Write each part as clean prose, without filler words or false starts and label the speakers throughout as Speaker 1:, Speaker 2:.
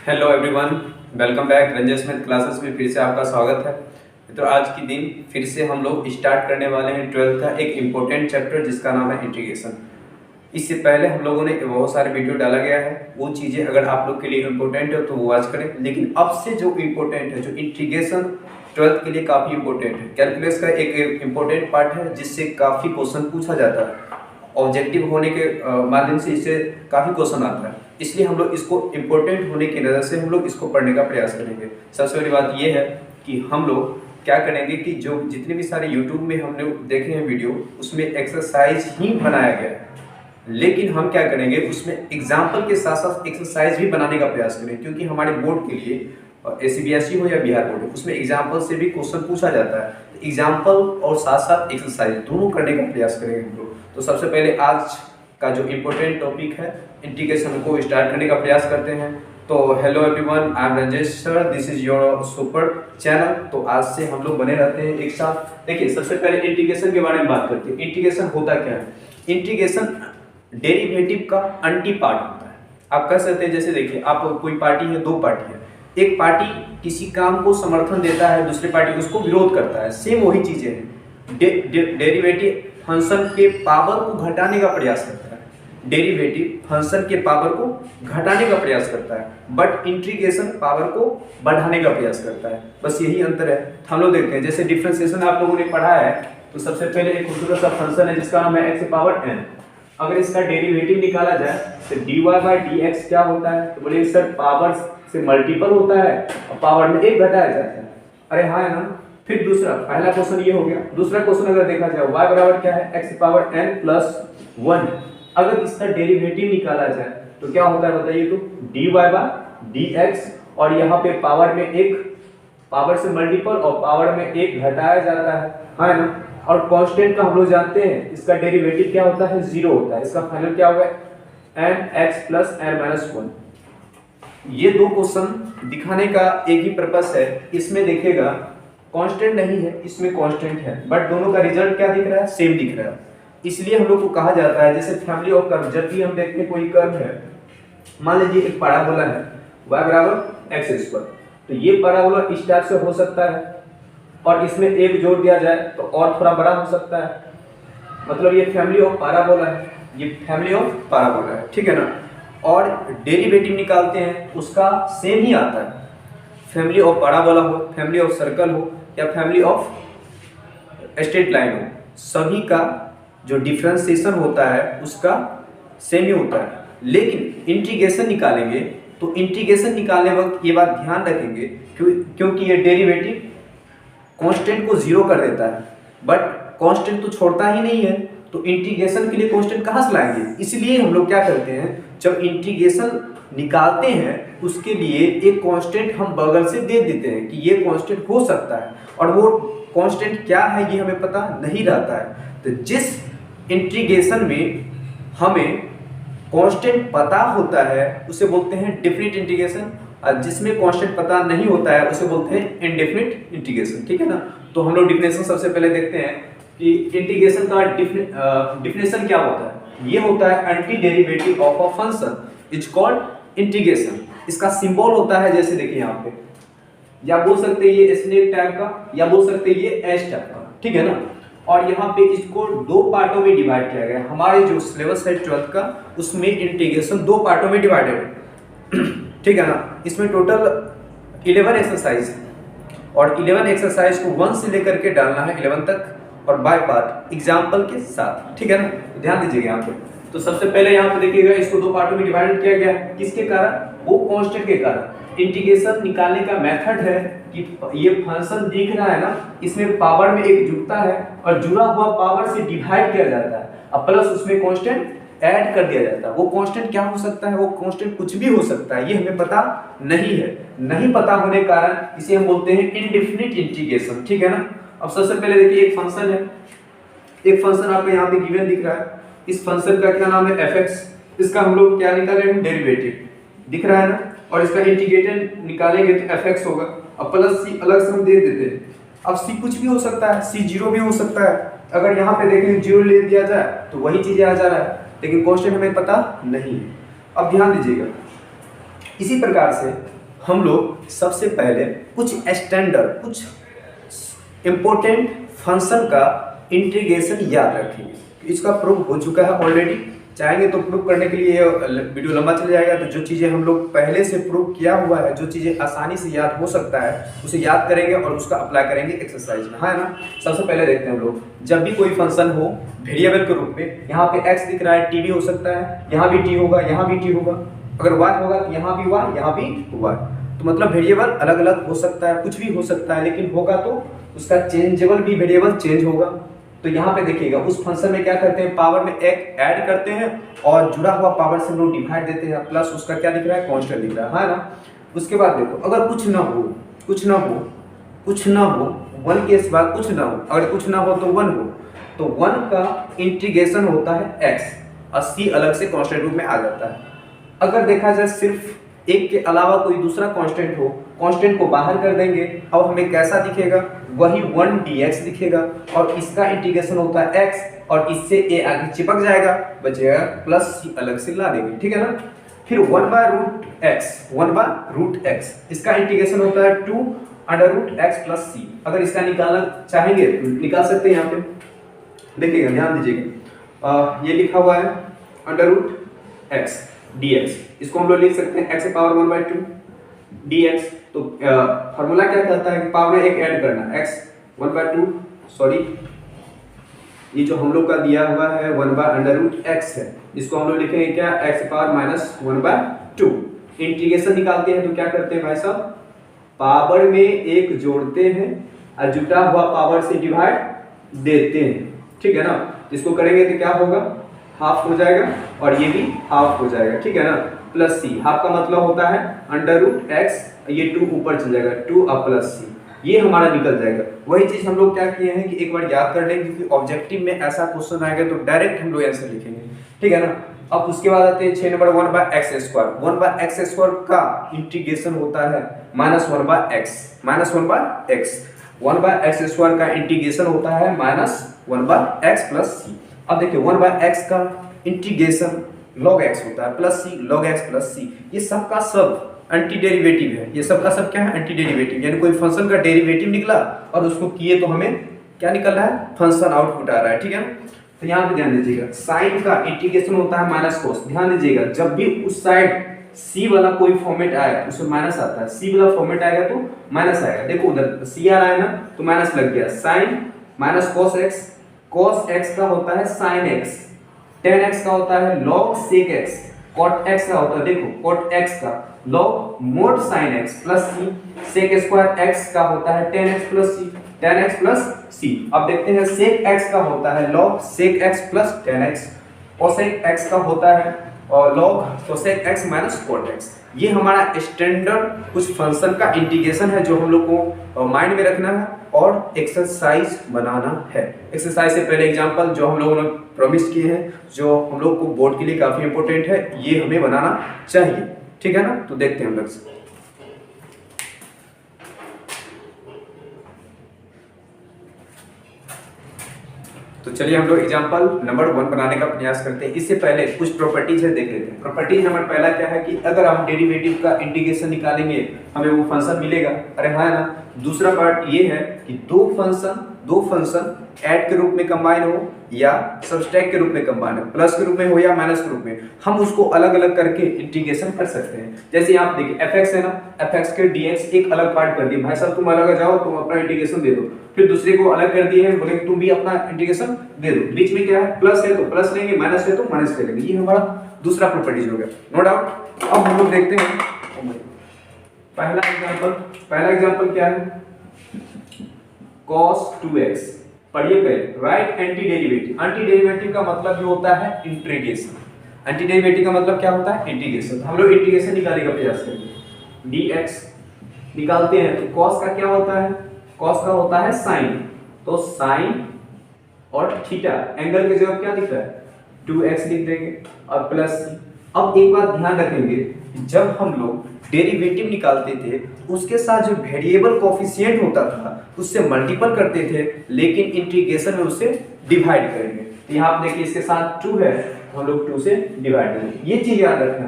Speaker 1: Hello everyone, welcome back. Ranjay Smith classes में फिर से आपका स्वागत है। तो आज के दिन फिर से हम लोग स्टार्ट करने वाले हैं 12th का एक इम्पोर्टेंट चैप्टर जिसका नाम है इंटीग्रेशन। इससे पहले हम लोगों ने बहुत सारे वीडियो डाला गया है, वो चीज़ें अगर आप लोग के लिए इम्पोर्टेंट है तो वो वॉच करें। लेकिन अब से जो इम्पोर्टेंट है, जो इंटीग्रेशन 12th के लिए काफ़ी इम्पोर्टेंट है। कैलकुलस का एक इम्पोर्टेंट पार्ट है जिससे काफ़ी क्वेश्चन पूछा जाता है। ऑब्जेक्टिव होने के माध्यम से इससे काफ़ी क्वेश्चन आता है, इसलिए हम लोग इसको इम्पोर्टेंट होने की नज़र से हम लोग इसको पढ़ने का प्रयास करेंगे। सबसे बड़ी बात यह है कि हम लोग क्या करेंगे कि जो जितने भी सारे यूट्यूब में हमने देखे हैं वीडियो, उसमें एक्सरसाइज ही बनाया गया है, लेकिन हम क्या करेंगे उसमें एग्जाम्पल के साथ साथ एक्सरसाइज भी बनाने का प्रयास करें, क्योंकि हमारे बोर्ड के लिए सीबीएसई हो या बिहार बोर्ड हो, उसमें एग्जाम्पल से भी क्वेश्चन पूछा जाता है। तो एग्जाम्पल और साथ साथ एक्सरसाइज दोनों करने का प्रयास करेंगे हम लोग। तो सबसे पहले आज का जो इम्पोर्टेंट टॉपिक है इंटीग्रेशन को स्टार्ट करने का प्रयास करते हैं। तो hello everyone, I am Ranjesh sir, this is your super channel. तो आज से हम लोग बने रहते हैं एक साथ। देखिए, सबसे पहले इंटीग्रेशन के बारे में बात करते हैं। इंटीग्रेशन होता क्या है? इंटीग्रेशन डेरिवेटिव का एंटी पार्ट होता है। आप कह सकते हैं, जैसे देखिए, आप कोई पार्टी है, दो पार्टी है, एक पार्टी किसी काम को समर्थन देता है, दूसरी पार्टी उसको विरोध करता है। सेम वही चीजें हैं। डेरिवेटिव फंक्शन के पावर को घटाने का प्रयास करता है, डेरिवेटिव फंक्शन के पावर को घटाने का प्रयास करता है, बट इंटीग्रेशन पावर को बढ़ाने का प्रयास करता है। बस यही अंतर है। हम लोग देखते हैं, जैसे डिफरेंशिएशन आप लोगों ने पढ़ा है, तो सबसे पहले एक खूबसूरत सा फंक्शन है जिसका नाम है x पावर n। अगर इसका डेरिवेटिव निकाला जाए तो dy बाई dx क्या होता है? तो बोले सर पावर से मल्टीपल होता है और पावर में एक घटाया जाता है। अरे हाँ है ना। फिर दूसरा, पहला क्वेश्चन ये हो गया। दूसरा क्वेश्चन अगर देखा जाए, y बराबर क्या है? x power n plus 1। अगर इसका डेरिवेटिव निकाला जाए तो क्या होता है बताइए? तो dy बाई dx, और यहाँ पे पावर में एक, पावर से मल्टीपल और पावर में एक घटाया जाता है ना। और कांस्टेंट का हम लोग जानते हैं, इसका डेरिवेटिव क्या होता है? 0 होता है। इसका फाइनल क्या होगा? nx plus n minus 1। ये दो क्वेश्चन दिखाने का एक ही पर्पस है। इसमें देखिएगा कांस्टेंट नहीं है, इसमें कांस्टेंट है, बट दोनों का रिजल्ट क्या दिख रहा है? सेम दिख रहा है। इसलिए हम लोग को कहा जाता है, जैसे फैमिली ऑफ कर्व, जब भी हम देखते हैं कोई कर्व है, मान लीजिए एक पैराबोला है y बराबर x स्क्वायर, तो ये पैराबोला इस टाइप से हो सकता है, और इसमें एक जोड़ दिया जाए तो और थोड़ा बड़ा हो सकता है। मतलब ये फैमिली ऑफ पैराबोला है, ये फैमिली ऑफ पैराबोला है, ठीक है ना। और डेरिवेटिव निकालते हैं, उसका सेम ही आता है। फैमिली ऑफ पैराबोला हो, फैमिली ऑफ सर्कल हो, या फैमिली ऑफ स्ट्रेट लाइन हो, सभी का जो डिफरेंशिएशन होता है उसका सेम ही होता है। लेकिन इंटीग्रेशन निकालेंगे तो इंटीग्रेशन निकालने वक्त ये बात ध्यान रखेंगे, क्योंकि ये डेरिवेटिव कांस्टेंट को 0 कर देता है, बट कांस्टेंट तो छोड़ता ही नहीं है, तो इंटीग्रेशन के लिए कांस्टेंट कहाँ से लाएंगे? इसलिए हम लोग क्या करते हैं, जब इंटीग्रेशन निकालते हैं उसके लिए एक कांस्टेंट हम बगल से दे देते हैं कि ये कांस्टेंट हो सकता है, और वो कांस्टेंट क्या है ये हमें पता नहीं रहता है। तो जिस इंटीग्रेशन में हमें कांस्टेंट पता होता है उसे बोलते हैं डेफिनिट इंटीग्रेशन, और जिसमें कांस्टेंट पता नहीं होता है उसे बोलते हैं इनडेफिनिट इंटीग्रेशन, ठीक है ना। तो हम लोग डिफिनेशन सबसे पहले देखते हैं कि इंटीग्रेशन का डिफिनेशन क्या होता है। ये होता है anti derivative of a function is called integration. इसका सिंबल होता है, जैसे देखिए यहाँ पे, या बोल सकते हैं ये स्नेक टाइप का, या बोल सकते हैं ये एस टाइप का, ठीक है ना। और यहाँ पे इसको दो पार्टों में डिवाइड किया गया है। हमारे जो सिलेबस है 12th का, उसमें इंटीग्रेशन दो पार्टों में डिवाइडेड है, ठीक है ना। इसमें टोटल 11 एक्सरसाइज है, और 11 एक्सरसाइज को 1 से लेकर के डालना है 11 तक, और बाय पार्ट एग्जाम्पल के साथ, ठीक है ना। तो ध्यान दीजिएगा यहाँ पे। तो सबसे पहले यहाँ पे देखिएगा, इसको दो पार्टों में डिवाइड किया गया है। किसके कारण? वो कांस्टेंट के कारण। इंटीग्रेशन निकालने का मेथड है कि ये फंक्शन दिख रहा है ना, इसमें पावर में एक जुड़ता है और जुड़ा हुआ पावर से डिवाइड किया जाता है, और प्लस उसमें कांस्टेंट ऐड कर दिया जाता है। वो कांस्टेंट क्या हो सकता है? वो कांस्टेंट कुछ भी हो सकता है, ये हमें पता नहीं है। नहीं पता होने के कारण इसे हम बोलते हैं इनडेफिनिट इंटीग्रेशन, ठीक है ना। अब सबसे पहले देखिए, एक फंक्शन है, एक फंक्शन आपको यहाँ पे गिवन दिख रहा है। इस फंक्शन का क्या नाम है? fx। इसका हम लोग क्या निकाल रहे हैं? डेरिवेटिव दिख रहा है ना, और इसका इंटीग्रेटर निकालेंगे तो fx होगा, और प्लस c अलग से हम दे देते हैं। अब c कुछ भी हो सकता है, c 0 भी हो सकता है। अगर यहाँ पे देखें 0 ले दिया जाए तो वही चीजें आ जा रहा है, लेकिन कांस्टेंट हमें पता नहीं है। अब ध्यान दीजिएगा, इसी प्रकार से हम लोग सबसे पहले कुछ स्टैंडर्ड, कुछ इम्पोर्टेंट फंक्शन का इंटीग्रेशन याद रखेंगे। इसका प्रूफ हो चुका है ऑलरेडी, चाहेंगे तो प्रूफ करने के लिए वीडियो लंबा चल जाएगा। तो जो चीज़ें हम लोग पहले से प्रूफ किया हुआ है, जो चीज़ें आसानी से याद हो सकता है, उसे याद करेंगे और उसका अप्लाई करेंगे एक्सरसाइज में, है ना। सबसे पहले देखते हैं हम लोग, जब भी कोई फंक्शन हो वेरिएबल के रूप में, यहाँ पे x दिख रहा है, t भी हो सकता है, यहाँ भी t होगा, यहाँ भी t होगा, अगर y होगा तो यहाँ भी y, यहाँ भी y। तो मतलब वेरिएबल अलग अलग हो सकता है, कुछ भी हो सकता है, लेकिन होगा तो उसका चेंजेबल भी वेरिएबल चेंज होगा। तो यहाँ पे देखिएगा उस फंक्शन में क्या करते हैं, पावर में एक ऐड करते हैं और जुड़ा हुआ पावर से हम लोग डिवाइड देते हैं, प्लस उसका क्या दिख रहा है, कांस्टेंट दिख रहा है ना। उसके बाद देखो, अगर कुछ ना हो, कुछ ना हो, कुछ ना हो, 1 के बाद कुछ ना हो, अगर कुछ ना हो तो 1 हो, तो 1 का इंटीग्रेशन होता है x और c अलग से कांस्टेंट रूप में आ जाता है। अगर देखा जाए सिर्फ एक के अलावा कोई दूसरा कांस्टेंट हो, कांस्टेंट को बाहर कर देंगे और हमें कैसा दिखेगा, वही 1 dx दिखेगा और इसका इंटीग्रेशन होता है x और इससे a आगे चिपक जाएगा, बचेगा प्लस c अलग से ला देंगे, ठीक है ना। फिर 1/√x, इसका इंटीग्रेशन होता है 2√x प्लस c। अगर इसका निकालना चाहेंगे तो निकाल सकते हैं। यहाँ पे देखिएगा, ध्यान दीजिएगा, ये लिखा हुआ है √x dx, इसको हम लोग लिख सकते हैं x की पावर 1/2 dx। तो फॉर्मूला क्या कहता है कि पावर में एक ऐड करना, x 1/2, सॉरी ये जो हम लोग का दिया हुआ है 1/√x है, इसको हम लोग लिखेंगे क्या, x की पावर -1/2। इंटीग्रेशन निकालते हैं तो क्या करते हैं भाई साहब, पावर में एक जोड़ते हैं और जुटा हुआ पावर से डिवाइड देते हैं, ठीक है ना। इसको करेंगे तो क्या होगा, हाफ हो जाएगा और ये भी हाफ हो जाएगा, ठीक है ना। प्लस c, हाफ का मतलब होता है √x, ये 2 ऊपर चल जाएगा, 2 और प्लस c, ये हमारा निकल जाएगा। वही चीज हम लोग क्या किए हैं कि एक बार याद कर लेंगे, क्योंकि ऑब्जेक्टिव में ऐसा क्वेश्चन आएगा तो डायरेक्ट हम लोग आंसर लिखेंगे, ठीक है ना। अब उसके बाद आते हैं 6 नंबर 1/x²। 1/x² का इंटीग्रेशन होता है -1/x, -1/x। 1/x² का इंटीग्रेशन होता है -1/x प्लस c। अब देखिए 1/x का इंटीग्रेशन log x होता है plus c, log x plus c, ये सब का सब एंटी डेरिवेटिव है। ये सब का सब क्या है, एंटी डेरिवेटिव, यानी कोई फंक्शन का डेरिवेटिव निकला और उसको किए तो हमें क्या निकल रहा है, फंक्शन आउटपुट आ रहा है, ठीक है ना। तो यहाँ पे ध्यान दीजिएगा, साइन का इंटीग्रेशन होता है माइनस कोस। ध्यान दीजिएगा, जब भी उस साइड c वाला कोई फॉर्मेट आए उसमें माइनस आता है, c वाला फॉर्मेट आएगा तो माइनस आएगा। देखो उधर c आ रहा है ना, तो माइनस लग गया, sine minus cos x, cos x का होता है sin x, tan x का होता है log sec x, cot x का होता है, देखो cot x का log mod sin x plus c, sec square x का होता है tan x plus c, tan x plus c। अब देखते हैं sec x का होता है log sec x plus tan x, cosec x का होता है और log cosec x minus cot x। ये हमारा स्टैंडर्ड कुछ फंक्शन का इंटीग्रेशन है जो हम लोग को माइंड में रखना है और एक्सरसाइज बनाना है। एक्सरसाइज से पहले एग्जांपल जो हम लोगों ने प्रॉमिस किए हैं, जो हम लोग को बोर्ड के लिए काफी इंपॉर्टेंट है, ये हमें बनाना चाहिए, ठीक है ना। तो देखते हैं हम लोग। तो चलिए हम लोग एग्जांपल नंबर 1 बनाने का प्रयास करते हैं। इससे पहले कुछ प्रॉपर्टीज है, देख लेते हैं। प्रॉपर्टीज नंबर पहला क्या है कि अगर हम डेरिवेटिव का इंटीग्रेशन निकालेंगे हमें वो फंक्शन मिलेगा, अरे हाँ ना। दूसरा पार्ट ये है कि दो फंक्शन ऐड के रूप में कंबाइन हो या सब्सट्रैक्ट के रूप में कंबाइन हो, प्लस के रूप में हो या माइनस के रूप में, हम उसको अलग अलग करके इंटीग्रेशन कर सकते हैं। जैसे आप देखिए fx है ना, fx के dx एक अलग पार्ट कर दिए, भाई साहब तुम अलग जाओ, तुम अपना इंटीग्रेशन दे दो। फिर दूसरे को अलग कर दिए हैं, बोले तुम भी अपना इंटीग्रेशन दे दो। बीच में क्या है, प्लस है तो प्लस लेंगे, माइनस है तो माइनस ले लेंगे। ये हमारा दूसरा प्रॉपर्टीज हो गया, नो डाउट। अब हम लोग देखते हैं पहला एग्जांपल क्या है, cos 2x। पढ़िए पहले, right anti derivative. Anti derivative का मतलब जो होता है इंटीग्रेशन। एंटी डेरिवेटिव का मतलब क्या होता है, इंटीग्रेशन। हम लोग इंटीग्रेशन निकालने का प्रयास करेंगे। dx निकालते हैं तो cos का क्या होता है, cos का होता है sin, तो sin और थीटा एंगल के जगह क्या दिख रहा है, 2x लिख देंगे और प्लस c। अब एक बात ध्यान रखेंगे, जब हम लोग डेरिवेटिव निकालते थे उसके साथ जो वेरिएबल कोफिशिएंट होता था उससे मल्टीपल करते थे, लेकिन इंटीग्रेशन में उससे डिवाइड करेंगे। तो यहाँ आप देखिए इसके साथ 2 है, हम लोग 2 से डिवाइड करेंगे। ये चीज याद रखना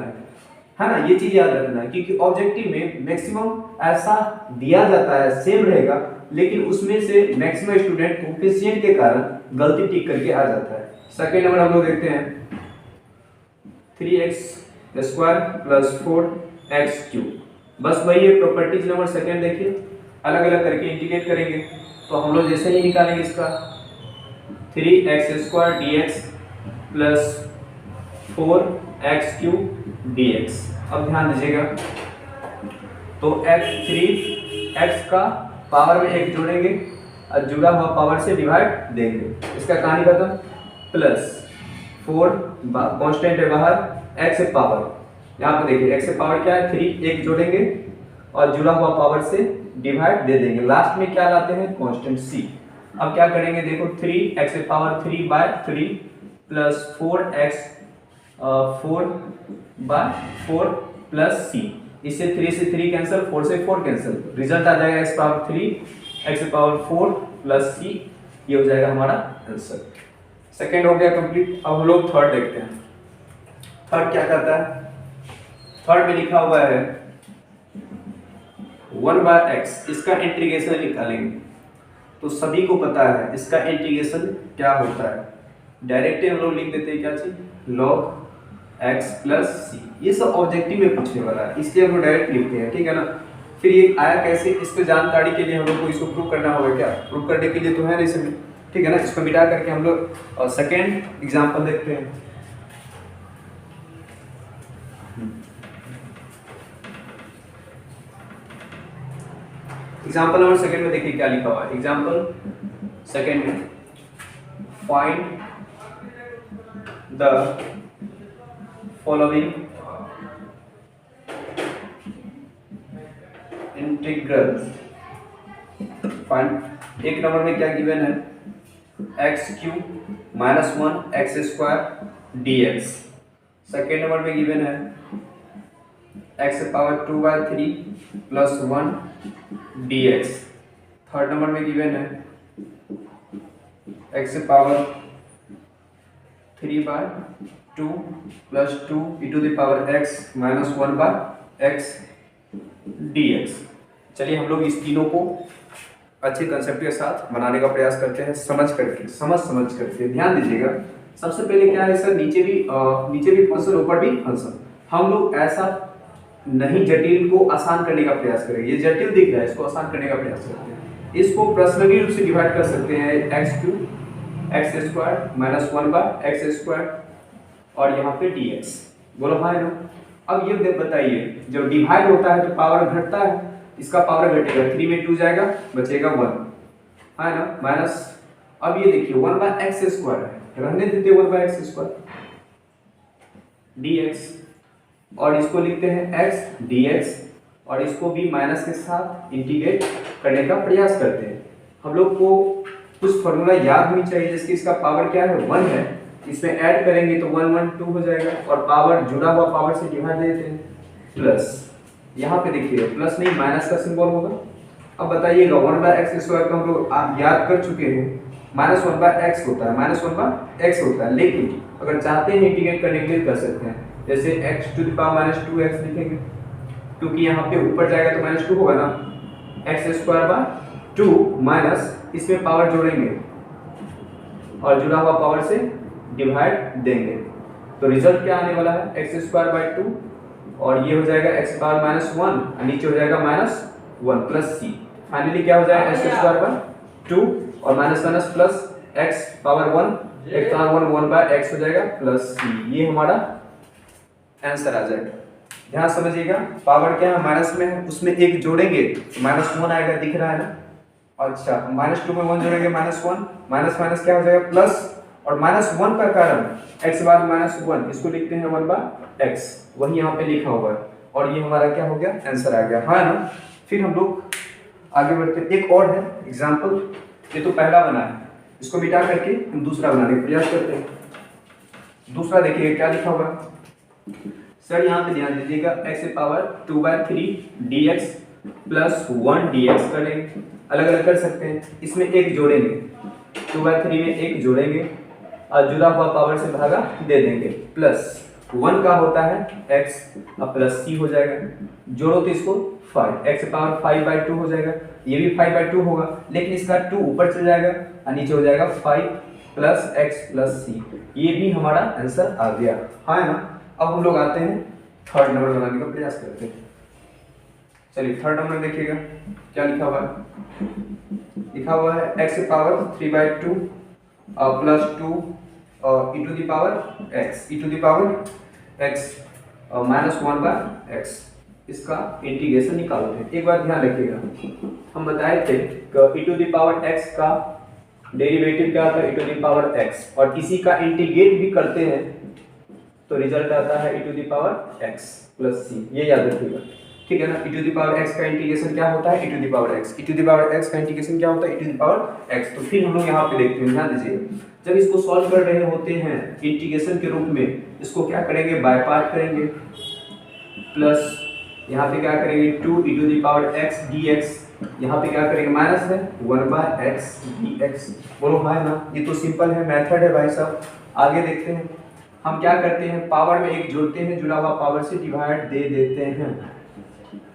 Speaker 1: है ना, ये चीज याद रखना है, क्योंकि ऑब्जेक्टिव में मैक्सिमम ऐसा दिया जाता है सेम रहेगा, लेकिन उसमें से मैक्सिमम स्टूडेंट कोफिशिएंट के कारण गलती टिक करके आ जाता है। सेकंड नंबर हम लोग देखते हैं 3x² प्लस 4x3। बस वही है प्रॉपर्टीज नंबर सेकंड, देखिए अलग अलग करके इंटीग्रेट करेंगे तो हम लोग जैसे ही निकालेंगे इसका 3x² dx plus 4x3 dx। अब ध्यान दीजिएगा, तो x का पावर में एक जोड़ेंगे और जुड़ा हुआ पावर से डिवाइड देंगे, इसका कहानी खत्म। प्लस 4 कांस्टेंट है बाहर, x से पावर, यहाँ पे देखिए x से पावर क्या है 3, एक जोड़ेंगे और जुड़ा हुआ पावर से डिवाइड दे देंगे, लास्ट में क्या लाते हैं कांस्टेंट c। अब क्या करेंगे देखो 3x से पावर 3/3 प्लस 4 प्लस c, इससे 3 से 3 कैंसिल, 4 से 4 कैंसिल, रिजल्ट आ जाएगा x पावर 3 x से पावर 4 प्लस c, ये हो जाएगा हमारा आंसर। सेकंड हो गया कंप्लीट। अब हम लोग थर्ड देखते हैं। थर्ड क्या कहता है, थर्ड में लिखा हुआ है 1/x, इसका इंटीग्रेशन निकालेंगे। तो सभी को पता है इसका इंटीग्रेशन क्या होता है, डायरेक्टली हम लोग लिख देते हैं क्या चीज, log x प्लस सी। ये सब ऑब्जेक्टिव में पूछने वाला है, इसलिए हम लोग डायरेक्ट लिखते हैं, ठीक है ना। फिर ये आया कैसे, इस पे जानकारी के लिए हम लोग को इसको प्रूव करना होगा। क्या प्रूव करने के लिए तो है नहीं सभी, ठीक है ना। इसको मिटा करके हम लोग सेकेंड एग्जाम्पल देखते हैं। एग्जाम्पल नंबर सेकेंड में देखिए क्या लिखा हुआ है। एग्जाम्पल सेकेंड में find the following integral. Find, एक नंबर में क्या गिवन है, x³ minus 1 x² dx। Second number में गिवन है x से power 2/3 plus 1 dx। Third number में गिवन है x से power 3/2 plus 2 e to the power x minus 1/x dx। चलिए हम लोग इस तीनों को अच्छे कंसेप्ट के साथ बनाने का प्रयास करते हैं, समझ करके ध्यान दीजिएगा। सबसे पहले क्या है सर, नीचे भी फंक्शन ऊपर भी फंक्शन। हम लोग ऐसा नहीं जटिल को आसान करने का प्रयास करेंगे, ये जटिल दिख रहा है इसको आसान करने का प्रयास करते हैं। इसको प्रश्नावली रूप से डिवाइड कर सकते हैं, x² माइनस 1/x² और यहाँ पे dx। बोलो हाँ है ना। अब ये बताइए, जब डिवाइड होता है तो पावर घटता है, इसका पावर घटेगा, 3 में 2 जाएगा, बचेगा 1, है ना, माइनस। अब ये देखिए 1/x² है, रहने देते 1/x² dx, और इसको लिखते हैं x dx, और इसको भी माइनस के साथ इंटीग्रेट करने का प्रयास करते हैं। हम लोग को कुछ फॉर्मूला याद होनी चाहिए, जिसकी इसका पावर क्या है 1 है, इसमें ऐड करेंगे तो 1 1 2 हो जाएगा, और पावर जुड़ा हुआ पावर से डिवाइड दे देते हैं, प्लस यहाँ पे देखिए प्लस नहीं माइनस का सिंबल होगा। अब बताइएगा 1/x² का हम लोग आप याद कर चुके हैं, माइनस 1/x होता है, माइनस 1/x होता है, लेकिन अगर चाहते हैं इंटीग्रेट करने के लिए कर सकते हैं, जैसे x to the power -2x लिखेंगे, क्योंकि यहाँ पे ऊपर जाएगा तो -2 होगा ना, x² माइनस इसमें पावर जोड़ेंगे और जुड़ा हुआ पावर से डिवाइड देंगे, तो रिजल्ट क्या आने वाला है x²/2, और ये हो जाएगा x पावर -1 और नीचे हो जाएगा -1 प्लस c। फाइनली क्या हो जाएगा x²/2 और minus plus x power 1 x power 1/x हो जाएगा प्लस c। ये हमारा आंसर आ जाएगा। ध्यान समझिएगा, पावर क्या है माइनस में है, उसमें एक जोड़ेंगे तो -1 आएगा, दिख रहा है ना। अच्छा, -2 में 1 जोड़ेंगे -1, माइनस माइनस क्या हो जाएगा प्लस, और -1 का कारण x बार -1, इसको लिखते हैं 1/x, वही यहाँ पे लिखा हुआ है, और ये हमारा क्या हो गया आंसर आ गया, हाँ ना। फिर हम लोग आगे बढ़ते हैं, एक और है एग्जाम्पल, ये तो पहला बना है, इसको मिटा करके हम दूसरा बनाने का प्रयास करते हैं। दूसरा देखिए क्या लिखा हुआ है सर, यहाँ पे ध्यान दीजिएगा, x से पावर 2/3 dx प्लस 1 dx करेंगे, अलग अलग कर सकते हैं, इसमें एक जोड़ेंगे, 2/3 में एक जोड़ेंगे और जुड़ा हुआ पावर से भागा दे देंगे, प्लस 1 का होता है x अब प्लस c हो जाएगा, जोड़ो तो इसको 5 x पावर 5/2 हो जाएगा, ये भी 5/2 होगा, लेकिन इसका 2 ऊपर चल जाएगा और नीचे हो जाएगा 5 प्लस x प्लस c। ये भी हमारा आंसर आ गया, हाँ ना। अब हम लोग आते हैं थर्ड नंबर बनाने का प्रयास करते हैं। चलिए थर्ड नंबर देखिएगा क्या लिखा हुआ है। लिखा हुआ है x power 3/2 plus 2 e to the power x minus 1/x। इसका इंटीग्रेशन निकालते हैं। एक बार ध्यान रखिएगा, हम बताए थे कि e to the power x का डेरिवेटिव क्या आता है, e to the power x, और इसी का इंटीग्रेट भी करते हैं तो रिजल्ट आता है e to the power x plus c। ये याद रखिएगा, ठीक है ना। e to the power x का इंटीग्रेशन क्या होता है, e to the power x। e to the power x का इंटीग्रेशन क्या होता है, e to the power x। तो फिर हम लोग यहाँ पे देखते हैं, ध्यान दीजिए, जब इसको सॉल्व कर रहे होते हैं इंटीग्रेशन के रूप में, इसको क्या करेंगे, बाय पार्ट करेंगे, प्लस यहाँ पे क्या करेंगे 2 e to the power x dx, यहाँ पे क्या करेंगे माइनस है 1/x dx। बोलो हाँ ना, ये तो सिंपल है, मेथड है भाई साहब। आगे देखते हैं, हम क्या करते हैं, पावर में एक जोड़ते हैं, जुड़ा हुआ पावर से डिवाइड दे देते हैं,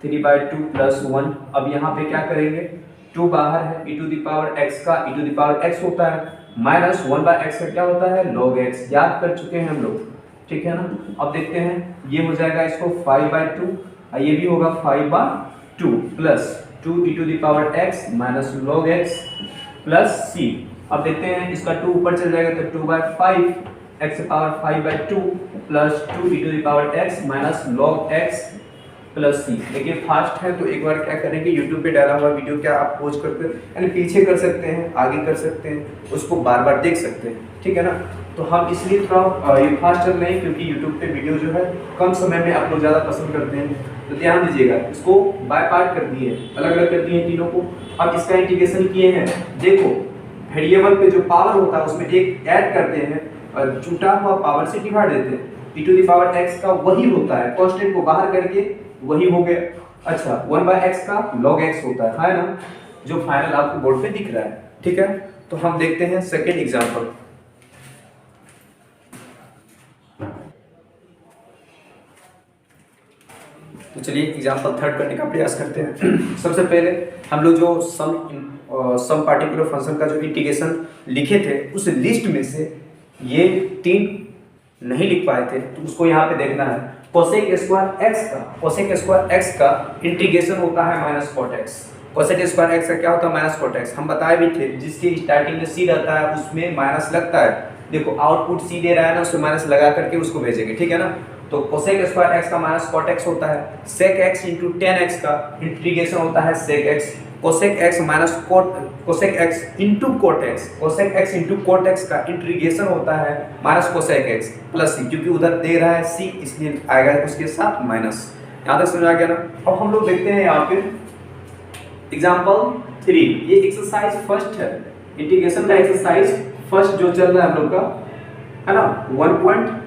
Speaker 1: 3/2 प्लस 1। अब यहाँ पे क्या करेंगे, 2 बाहर है, e to the power x का e to the power x होता है, माइनस 1/x का क्या होता है log x। याद कर चुके हैं हम लोग, ठीक है ना। अब देखते हैं, ये हो जाएगा इसको 5/2, ये भी होगा 5/2 plus 2 e to the power x minus log x plus c। अब देखते हैं, इसका 2 ऊपर चल जाएगा तो 2/5 x power 5/2 plus 2 e to the power x minus log x plus c। देखिए फास्ट है तो एक बार क्या करेंगे, YouTube पे डाला हुआ वीडियो क्या आप पॉज करके यानी पीछे कर सकते हैं, आगे कर सकते हैं, उसको बार बार देख सकते हैं, ठीक है ना। तो हम इसलिए थोड़ा ये फास्ट चल रहे हैं क्योंकि YouTube पे वीडियो जो है कम समय में आप लोग ज़्यादा पसंद करते हैं। तो ध्यान दीजिएगा, इसको बाय पार्ट कर दिए, अलग अलग कर दिए तीनों को। अब इसका इंटीग्रेशन किए हैं, देखो वेरिएबल पे जो पावर होता है उसमें एक ऐड करते हैं और छूटा हुआ पावर से डिवाइड देते हैं। e to the power x का वही होता है, कांस्टेंट को बाहर करके वही हो गया। अच्छा 1/x का log x होता है ना, जो फाइनल आपको बोर्ड पे दिख रहा है, ठीक है। तो हम देखते हैं सेकेंड एग्जांपल। तो चलिए एग्जांपल थर्ड करने का प्रयास करते हैं। सबसे पहले हम लोग जो सम पार्टिकुलर फंक्शन का जो इंटीग्रेशन लिखे थे उस लिस्ट में से ये 3 नहीं लिख पाए थे, तो उसको यहाँ पे देखना है। कोसेक स्क्वायर x का इंटीग्रेशन होता है minus cot x। Cosec square x का क्या होता है, माइनस कॉट x। हम बताए भी थे, जिसके स्टार्टिंग में c रहता है उसमें माइनस लगता है। देखो आउटपुट c दे रहा है ना, उसमें माइनस लगा करके उसको भेजेंगे, ठीक है ना। तो कोसेक स्क्वायर x का माइनस कॉट x होता है। सेक x इंटू टेन एक्स का इंटीग्रेशन होता है सेक x। Cosec x minus cosec x into coat x, cosec x into coat x का इंटीग्रेशन होता है minus cosec x plus c, क्योंकि उधर दे रहा है c इसलिए आएगा उसके साथ माइनस। यहाँ तक समझ आ गया ना। अब हम लोग देखते हैं यहाँ पे एग्जाम्पल 3, ये एक्सरसाइज फर्स्ट है, इंटीग्रेशन का एक्सरसाइज फर्स्ट जो चल रहा है हम लोग का, है ना, 7.1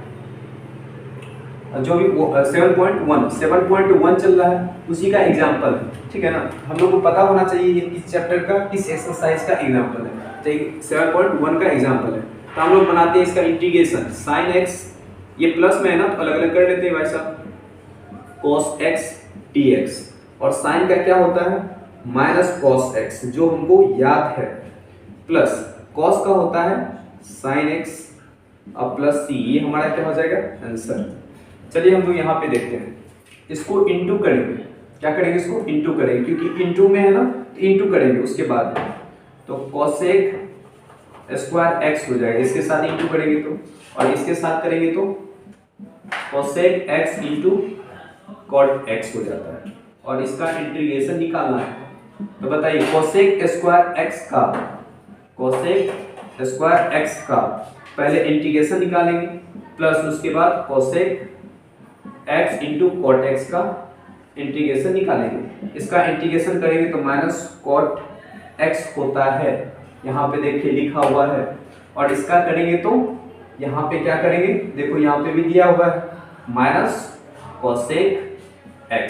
Speaker 1: चल रहा है, उसी का एग्जाम्पल है, ठीक है ना। हम लोग को पता होना चाहिए ये किस चैप्टर का किस एक्सरसाइज का एग्जाम्पल है, चाहिए 7.1 का एग्जाम्पल है। तो हम लोग बनाते हैं इसका इंटीग्रेशन, साइन x, ये प्लस में है ना तो अलग अलग कर लेते हैं भाई साहब, cos x dx, और साइन का क्या होता है माइनस cos x जो हमको याद है, प्लस cos का होता है sin x और प्लस c, ये हमारा क्या हो जाएगा आंसर। चलिए हम लोग यहाँ पे देखते हैं, इसको इंटू करेंगे, क्या करेंगे इसको इंटू करेंगे, क्योंकि इंटू में है ना तो इंटू करेंगे उसके बाद, तो कोसेक स्क्वायर x हो जाएगा, इसके साथ इंटू करेंगे तो, और इसके साथ करेंगे तो cosec x into cot x हो जाता है, और इसका इंटीग्रेशन निकालना है। तो बताइए कोसेक स्क्वायर x का पहले इंटीग्रेशन निकालेंगे, प्लस उसके बाद cosec x into cot x का इंटीग्रेशन निकालेंगे। इसका इंटीग्रेशन करेंगे तो माइनस कॉट x होता है, यहाँ पे देखिए लिखा हुआ है, और इसका करेंगे तो यहाँ पे क्या करेंगे, देखो यहाँ पे भी दिया हुआ है माइनस कोसेक x,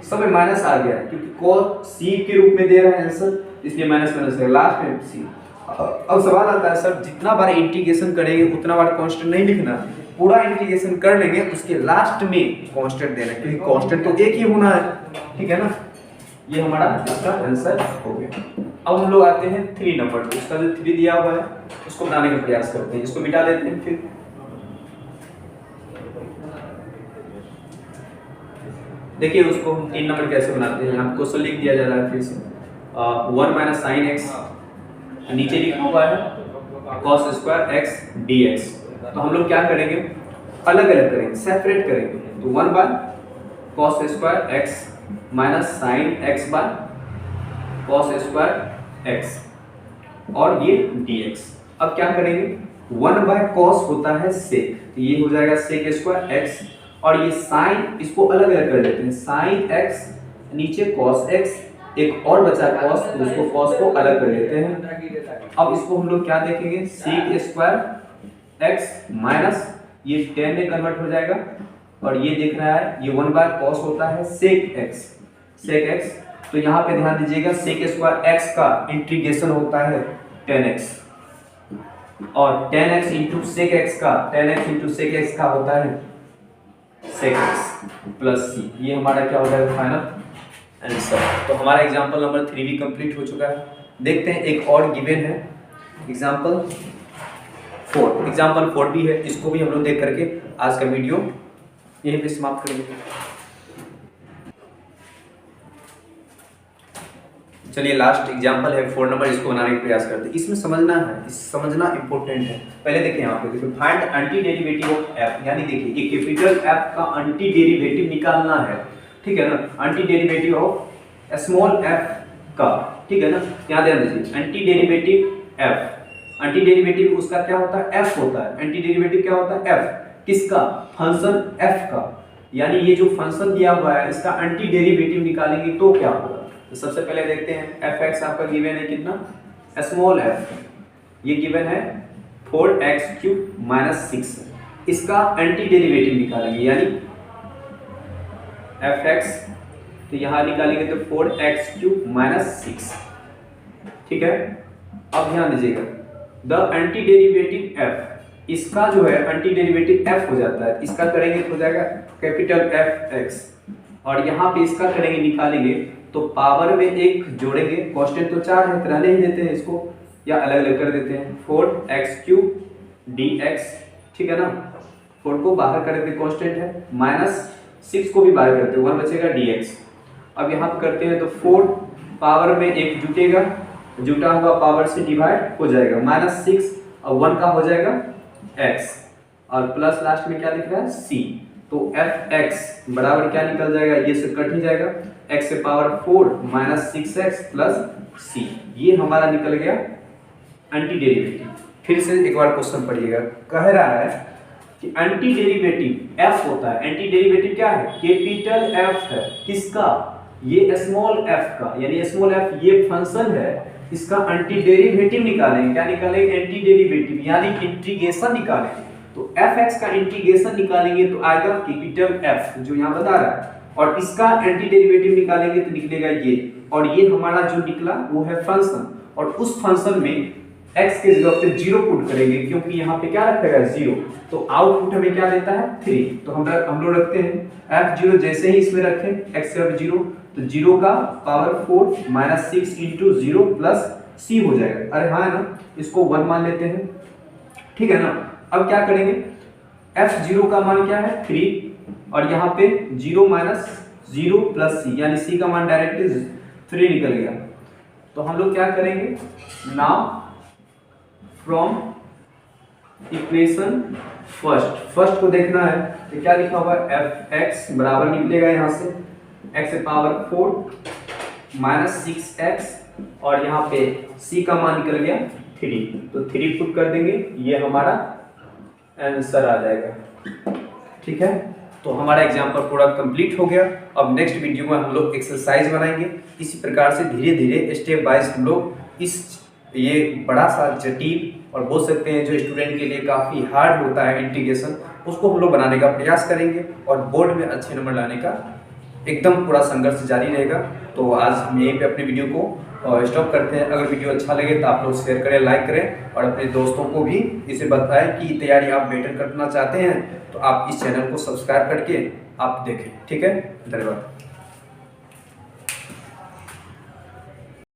Speaker 1: सब में माइनस आ गया क्योंकि cos c के रूप में दे रहा है आंसर, इसलिए माइनस माइनस है लास्ट में c। अब सवाल आता है सर जितना बार इंटीग्रेशन करेंगे उतना बार कांस्टेंट नहीं लिखना, पूरा इंटीग्रेशन कर लेंगे, उसके लास्ट में कांस्टेंट देना है, क्योंकि कांस्टेंट तो एक ही होना है, ठीक है ना। ये हमारा इसका आंसर हो गया। अब हम लोग आते हैं 3 नंबर पे। उसका जो 3 दिया हुआ है उसको बनाने का प्रयास करते हैं, इसको मिटा देते हैं। फिर देखिए उसको हम 3 नंबर कैसे बनाते हैं। यहाँ क्वेश्चन लिख दिया जा रहा है फिर से 1 माइनस साइन एक्स, नीचे लिखा हुआ है कॉस स्क्वायर एक्स dx। तो हम लोग क्या करेंगे, अलग अलग करेंगे, सेपरेट करेंगे। तो 1 by cos square x minus sine x by cos square x और ये dx। अब क्या करेंगे, 1 बाय कॉस होता है सेक, तो ये हो जाएगा सेक स्क्वायर एक्स, और ये साइन, इसको अलग अलग कर लेते हैं, साइन एक्स नीचे कॉस एक्स, एक और बचा कॉस, तो उसको कॉस को अलग कर लेते हैं। अब इसको हम लोग क्या देखेंगे, सेक स्क्वायर एक्स माइनस ये 10 में कन्वर्ट हो जाएगा, और ये दिख रहा है ये 1 बाय कॉस होता है सेक एक्स, सेक एक्स। तो यहाँ पे ध्यान दीजिएगा सेक स्क्वायर एक्स का इंटीग्रेशन होता है 10x, और 10x इंटू सेक एक्स का 10x इंटू सेक एक्स का होता है सेक एक्स प्लस सी। ये हमारा क्या हो जाएगा फाइनल आंसर। तो हमारा एग्जाम्पल नंबर 3 भी कंप्लीट हो चुका है। देखते हैं एक और गिवन है एग्जाम्पल 4। एग्जाम्पल 4 भी है, इसको भी हम लोग देख करके आज का वीडियो यहीं पे समाप्त करेंगे। चलिए लास्ट एग्जाम्पल है 4 नंबर, इसको बनाने का प्रयास करते हैं। इसमें समझना है, समझना इंपॉर्टेंट है। पहले देखिए यहाँ पे देखिए find anti derivative of F, यानी देखिए ये कैपिटल एफ का एंटी डेरिवेटिव निकालना है, ठीक है ना। Anti derivative of small F का, ठीक है ना। यहाँ ध्यान दीजिए anti derivative F, anti derivative उसका क्या होता है, एफ होता है। एंटी डेरिवेटिव क्या होता है, एफ किसका, फंक्शन एफ का, यानी ये जो फंक्शन दिया हुआ है इसका एंटी डेरिवेटिव निकालेंगे तो क्या होगा। तो सबसे पहले देखते हैं एफ एक्स आपका गिवन है कितना, स्मॉल एफ, ये गिवन है 4x³ माइनस 6, इसका एंटी डेरिवेटिव निकालेंगे, यानी एफ एक्स, तो यहाँ निकालेंगे तो 4x³ माइनस 6, ठीक है। अब ध्यान दीजिएगा द एंटी डेरिवेटिव एफ, इसका जो है एंटी डेरिवेटिव एफ हो जाता है, इसका करेंगे तो हो जाएगा कैपिटल एफ एक्स, और यहाँ पे इसका करेंगे निकालेंगे तो पावर में एक जोड़ेंगे, कांस्टेंट तो 4 है, रहने ही देते हैं इसको, या अलग अलग कर देते हैं 4x³ dx, ठीक है ना। 4 को बाहर कर देते, कांस्टेंट है, माइनस 6 को भी बाहर करते हैं, 1 बचेगा dx। अब यहाँ पे करते हैं तो 4 पावर में एक जुटेगा, जुटा हुआ पावर से डिवाइड हो जाएगा, माइनस 6 और 1 का हो जाएगा x, और प्लस लास्ट में क्या दिख रहा है c। तो एफ एक्स बराबर क्या निकल जाएगा, ये से कट ही जाएगा, x से power 4 minus 6x plus c, ये हमारा निकल गया एंटी डेरिवेटिव। फिर से एक बार क्वेश्चन पढ़िएगा, कह रहा है कि एंटी डेरिवेटिव f होता है, एंटी डेरिवेटिव क्या है, कैपिटल f है, किसका, ये स्मॉल f का, यानी स्मॉल f ये फंक्शन है, इसका एंटी डेरिवेटिव निकालेंगे, क्या निकालेंगे, एंटी डेरिवेटिव यानी इंटीग्रेशन निकालेंगे। तो एफ एक्स का इंटीग्रेशन निकालेंगे तो आएगा कैपिटल एफ जो यहाँ बता रहा है, और इसका एंटी डेरिवेटिव निकालेंगे तो निकलेगा ये, और ये हमारा जो निकला वो है फंक्शन, और उस फंक्शन में x के जगह पे 0 पुट करेंगे, क्योंकि यहाँ पे क्या रखेगा 0, तो आउटपुट हमें क्या देता है 3। तो हम लोग रखते हैं f0, जैसे ही इसमें रखें x का 0, तो 0 का power 4 minus 6 into 0 plus c हो जाएगा। अरे हाँ ना, इसको 1 मान लेते हैं, ठीक है ना। अब क्या करेंगे, f0 का मान क्या है 3, और यहाँ पे 0 माइनस 0 प्लस c, यानी c का मान डायरेक्टली 3 निकल गया। तो हम लोग क्या करेंगे, नाउ फ्रॉम इक्वेशन फर्स्ट को देखना है, तो क्या लिखा हुआ है एफ एक्स बराबर निकलेगा यहाँ से x से पावर 4 माइनस 6x, और यहाँ पे c का मान निकल गया 3, तो 3 पुट कर देंगे, ये हमारा आंसर आ जाएगा, ठीक है। तो हमारा एग्जाम्पल पूरा कंप्लीट हो गया। अब नेक्स्ट वीडियो में हम लोग एक्सरसाइज बनाएंगे। इसी प्रकार से धीरे धीरे स्टेप बाय हम लोग इस ये बड़ा सा जटिल और बोल सकते हैं जो स्टूडेंट के लिए काफ़ी हार्ड होता है इंटीग्रेशन, उसको हम लोग बनाने का प्रयास करेंगे, और बोर्ड में अच्छे नंबर लाने का एकदम पूरा संघर्ष जारी रहेगा। तो आज हम यहीं पे अपने वीडियो को और स्टॉप करते हैं। अगर वीडियो अच्छा लगे तो आप लोग शेयर करें, लाइक करें और अपने दोस्तों को भी इसे बताएं कि तैयारी आप बेटर करना चाहते हैं तो आप इस चैनल को सब्सक्राइब करके आप देखें। ठीक है, धन्यवाद।